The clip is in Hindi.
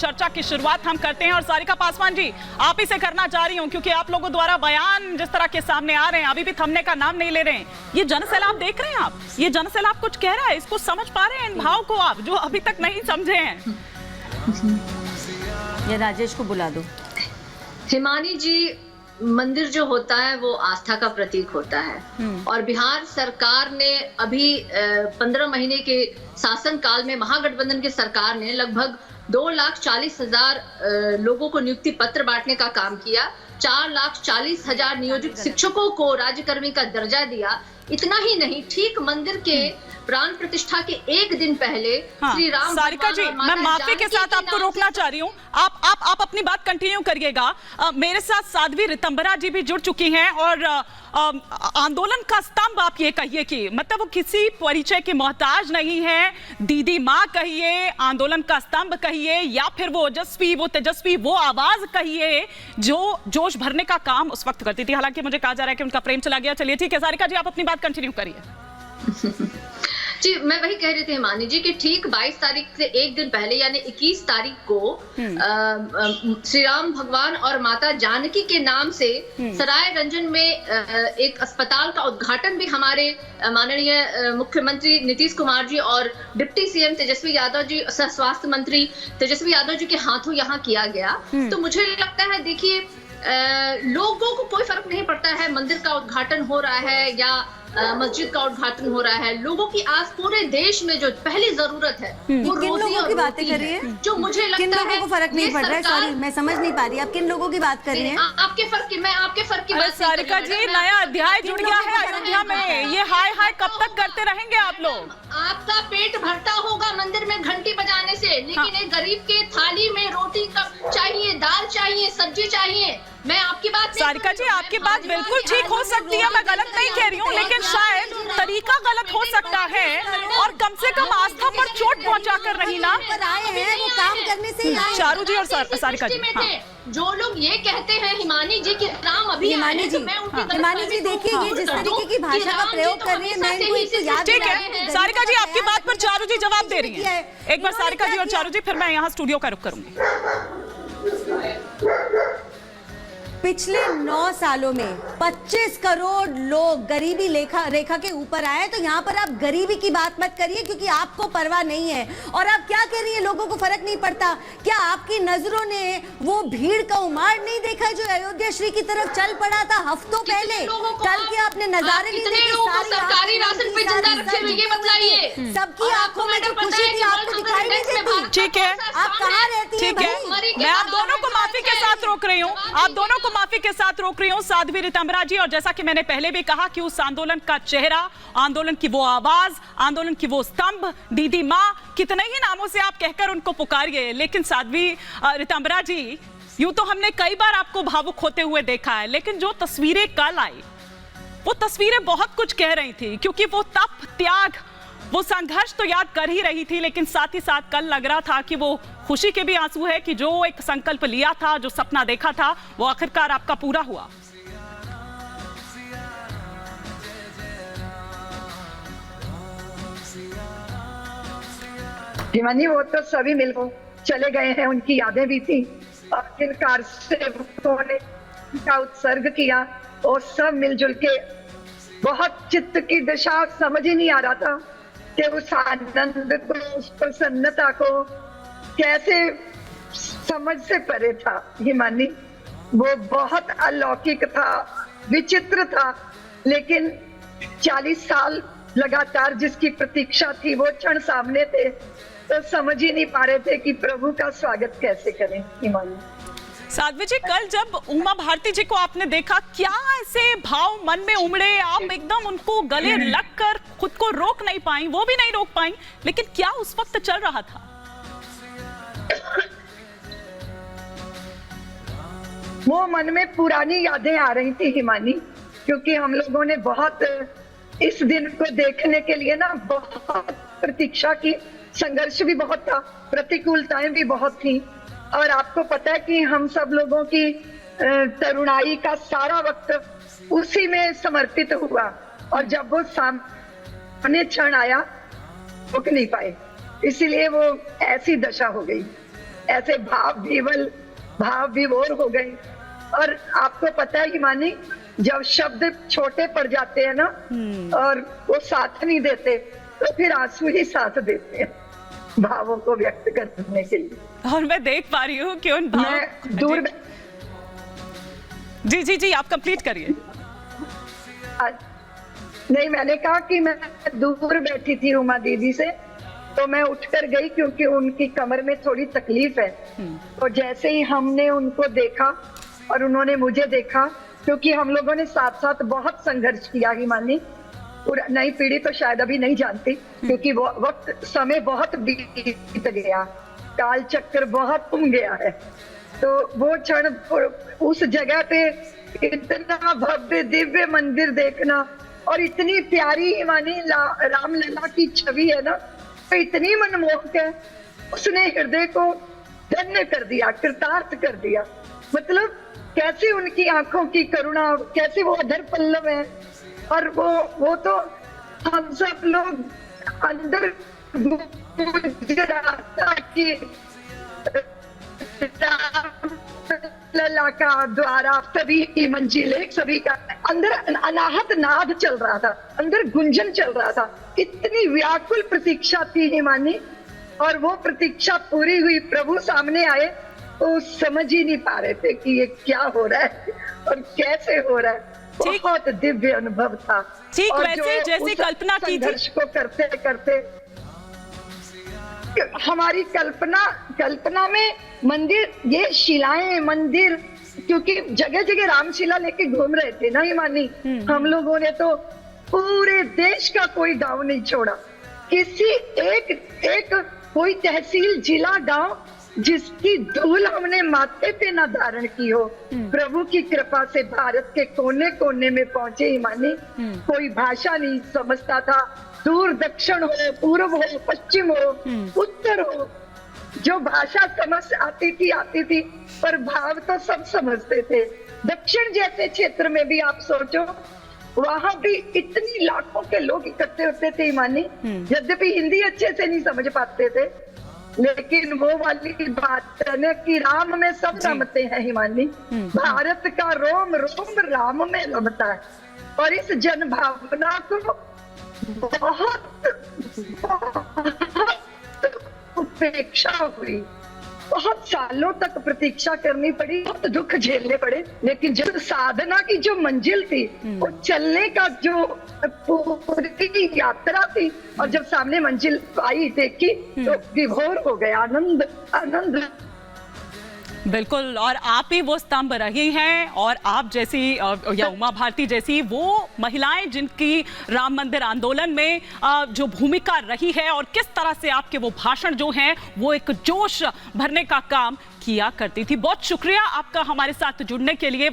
चर्चा की शुरुआत हम करते हैं और सारिका पासवान जी आप ही से करना चाह रही हूँ क्योंकि आप लोगों द्वारा बयान जिस तरह के सामने आ रहे हैं, अभी भी थमने का नाम नहीं ले रहे हैं। ये जनसैलाब देख रहे हैं आप, ये जनसैलाब कुछ कह रहा है, इसको समझ पा रहे हैं इन भाव को आप जो अभी तक नहीं समझे हैं? ये राजेश को बुला दो। हिमानी जी, मंदिर जो होता है वो आस्था का प्रतीक होता है और बिहार सरकार ने अभी 15 महीने के शासन काल में महागठबंधन की सरकार ने लगभग 2,40,000 लोगों को नियुक्ति पत्र बांटने का काम किया। 4,40,000 नियोजित शिक्षकों को राज्यकर्मी का दर्जा दिया। इतना ही नहीं, ठीक मंदिर के प्राण प्रतिष्ठा के एक दिन पहले श्री राम। सारिका जी, मैं माफी के साथ आपको रोकना चाह रही हूँ, आप अपनी बात कंटिन्यू करिएगा। मेरे साथ साध्वी रितंबरा जी भी जुड़ चुकी हैं और आंदोलन का स्तंभ आप ये कहिए कि मतलब वो किसी परिचय की मोहताज नहीं है, दीदी माँ कहिए, आंदोलन का स्तंभ कहिए, या फिर वो तेजस्वी वो आवाज कहिए जो जोश भरने का काम उस वक्त करती थी। हालांकि मुझे कहा जा रहा है कि उनका प्रेम चला गया। चलिए ठीक है, सारिका जी आप अपनी बात कंटिन्यू करिए। जी, मैं वही कह रही थी हिमानी जी कि ठीक 22 तारीख से एक दिन पहले यानी 21 तारीख को श्री राम भगवान और माता जानकी के नाम से सराय रंजन में एक अस्पताल का उद्घाटन भी हमारे माननीय मुख्यमंत्री नीतीश कुमार जी और डिप्टी सीएम तेजस्वी यादव जी, स्वास्थ्य मंत्री तेजस्वी यादव जी के हाथों यहाँ किया गया। तो मुझे लगता है, देखिए, लोगों को कोई फर्क नहीं पड़ता है मंदिर का उद्घाटन हो रहा है या मस्जिद का उद्घाटन हो रहा है। लोगों की आज पूरे देश में जो पहली जरूरत है वो रोजी और बातें कर रही है, जो मुझे लगता है किन लोगों को फर्क नहीं पड़ रहा है। सॉरी, मैं समझ नहीं पा रही आप किन लोगों की बात कर रही हैं? आपके फर्क की, मैं आपके फर्क की बात। सारिका जी, नया अध्याय जुड़ गया है अयोध्या में। ये हाय हाय कब तक करते रहेंगे आप लोग? आपका पेट भरता होगा मंदिर में घंटी बजाने से, लेकिन एक गरीब के थाली में रोटी चाहिए, दाल चाहिए, सब्जी चाहिए। मैं आपकी बात, सारिका जी आपकी बात बिल्कुल ठीक हो सकती है, मैं गलत नहीं कह रही हूँ, लेकिन शायद तरीका गलत हो सकता है और कम से कम आस्था पर चोट पहुंचा कर रही ना आए हैं वो काम करने से। चारू जी और सारिका जी, जो लोग ये कहते हैं हिमानी जी की राम अभी हिमानी जी, हिमानी जी देखिए ये जिस तरीके की भाषा का प्रयोग कर रही है, मैं इनको याद ठीक है। सारिका जी आपकी बात पर चारू जी जवाब दे रही हैं। एक बार सारिका जी और चारू जी, फिर मैं यहाँ स्टूडियो का रुख करूंगी। पिछले 9 सालों में 25 करोड़ लोग गरीबी रेखा के ऊपर आए, तो यहाँ पर आप गरीबी की बात मत करिए क्योंकि आपको परवाह नहीं है। और आप क्या कह रही है लोगों को फर्क नहीं पड़ता? क्या आपकी नजरों ने वो भीड़ का उमाड़ नहीं देखा जो अयोध्या श्री की तरफ चल पड़ा था हफ्तों पहले? कल के आपने नजारे नहीं देखे? सरकारी राशन पे जिंदा रखे हुए, ये बताइए। सबकी आंखों में जो खुशी थी आपको दिखाई नहीं देती। ठीक है, आप कहाँ रहती हैं? ठीक है, मैं आप दोनों को माफी के साथ रोक रही हूँ, आप दोनों को माफी के साथ रोक रही हूं, साध्वी रितंबरा जी। और जैसा कि मैंने पहले भी कहा कि उस आंदोलन का चेहरा, आंदोलन की वो आवाज, आंदोलन की वो स्तंभ, दीदी माँ, कितने ही नामों से आप कहकर उनको पुकारिए, लेकिन साध्वी रितंबरा जी, यूं तो हमने कई बार आपको भावुक होते हुए देखा है, लेकिन जो तस्वीरें कल आई वो तस्वीरें बहुत कुछ कह रही थी, क्योंकि वो तप, त्याग, वो संघर्ष तो याद कर ही रही थी, लेकिन साथ ही साथ कल लग रहा था कि वो खुशी के भी आंसू है कि जो एक संकल्प लिया था, जो सपना देखा था, वो आखिरकार आपका पूरा हुआ। हिमानी, वो तो सभी मिलकर चले गए हैं, उनकी यादें भी थी और जिन कारसेवकों ने उनका उत्सर्ग किया और सब मिलजुल के बहुत चित्त की दशा समझ ही नहीं आ रहा था कि उस आनंद को, उस प्रसन्नता को कैसे समझ से परे था। हिमानी, वो बहुत अलौकिक था, विचित्र था, लेकिन 40 साल लगातार जिसकी प्रतीक्षा थी वो क्षण सामने थे, तो समझ ही नहीं पा रहे थे कि प्रभु का स्वागत कैसे करें। हिमानी साध्वी जी, कल जब उमा भारती जी को आपने देखा, क्या ऐसे भाव मन में उमड़े? आप एकदम उनको गले लगकर खुद को रोक नहीं पाई, वो भी नहीं रोक पाई, लेकिन क्या उस वक्त चल रहा था? वो मन में पुरानी यादें आ रही थी हिमानी, क्योंकि हम लोगों ने बहुत इस दिन को देखने के लिए ना बहुत प्रतीक्षा की, संघर्ष भी बहुत था, प्रतिकूलताएं भी बहुत थी। और आपको पता है कि हम सब लोगों की तरुणाई का सारा वक्त उसी में समर्पित हुआ, और जब वो सामने क्षण आया रुक नहीं पाए, इसीलिए वो ऐसी दशा हो गई, ऐसे भाव विभोर हो गए। और आपको पता है हिमानी, जब शब्द छोटे पड़ जाते हैं ना और वो साथ नहीं देते, तो फिर आंसू ही साथ देते हैं भावों को व्यक्त करने के लिए। और मैं देख पा रही हूँ कि उन मैं दूर जी आप कंप्लीट करिए। नहीं, मैंने कहा कि मैं दूर बैठी थी उमा दीदी से, तो मैं उठकर गई क्योंकि उनकी कमर में थोड़ी तकलीफ है। तो जैसे ही हमने उनको देखा और उन्होंने मुझे देखा, क्योंकि हम लोगों ने साथ साथ बहुत संघर्ष किया हिमानी, नई पीढ़ी तो शायद अभी नहीं जानती, क्योंकि वो वक्त समय बहुत बीत गया, काल चक्र बहुत घूम गया है। तो वो क्षण, उस जगह पे इतना भव्य दिव्य मंदिर देखना और इतनी प्यारी हिमानी रामलला की छवि है ना, तो इतनी मनमोहक है, उसने हृदय को धन्य कर दिया, कृतार्थ कर दिया। मतलब कैसे उनकी आंखों की करुणा, कैसे वो अधर पल्लव है, और वो तो हम सब लोग अंदर कि लला का द्वारा सभी की मंजिलें, सभी का अंदर अनाहत नाद चल रहा था, अंदर गुंजन चल रहा था। इतनी व्याकुल प्रतीक्षा थी हिमानी, और वो प्रतीक्षा पूरी हुई, प्रभु सामने आए तो समझ ही नहीं पा रहे थे कि ये क्या हो रहा है और कैसे हो रहा है। बहुत दिव्य अनुभव था। ठीक वैसे जैसी कल्पना की थी, को करते करते हमारी कल्पना में मंदिर, ये शिलाएं मंदिर, क्योंकि जगह जगह रामशिला लेके घूम रहे थे ना हिमानी, हम लोगों ने तो पूरे देश का कोई गांव नहीं छोड़ा, किसी एक कोई तहसील, जिला, गांव जिसकी धूल हमने माथे पे न धारण की हो। प्रभु की कृपा से भारत के कोने कोने में पहुंचे हिमानी। कोई भाषा नहीं समझता था, दूर दक्षिण हो, पूर्व हो, पश्चिम हो, उत्तर हो, जो भाषा समझ आती थी, पर भाव तो सब समझते थे। दक्षिण जैसे क्षेत्र में भी आप सोचो, वहां भी इतनी लाखों के लोग इकट्ठे होते थे हिमानी, यद्यपि हिंदी अच्छे से नहीं समझ पाते थे, लेकिन वो वाली बात है ना कि राम में सब रमते हैं हिमानी। भारत का रोम रोम राम में रमता है, और इस जन भावना को बहुत उपेक्षा हुई, बहुत सालों तक प्रतीक्षा करनी पड़ी, बहुत दुख झेलने पड़े, लेकिन जब साधना की जो मंजिल थी, वो चलने का जो पूरी यात्रा थी, और जब सामने मंजिल आई देखी तो विभोर हो गया, आनंद। बिल्कुल, और आप ही वो स्तंभ रही हैं, और आप जैसी या उमा भारती जैसी वो महिलाएं जिनकी राम मंदिर आंदोलन में जो भूमिका रही है, और किस तरह से आपके वो भाषण जो हैं वो एक जोश भरने का काम किया करती थी। बहुत शुक्रिया आपका हमारे साथ जुड़ने के लिए।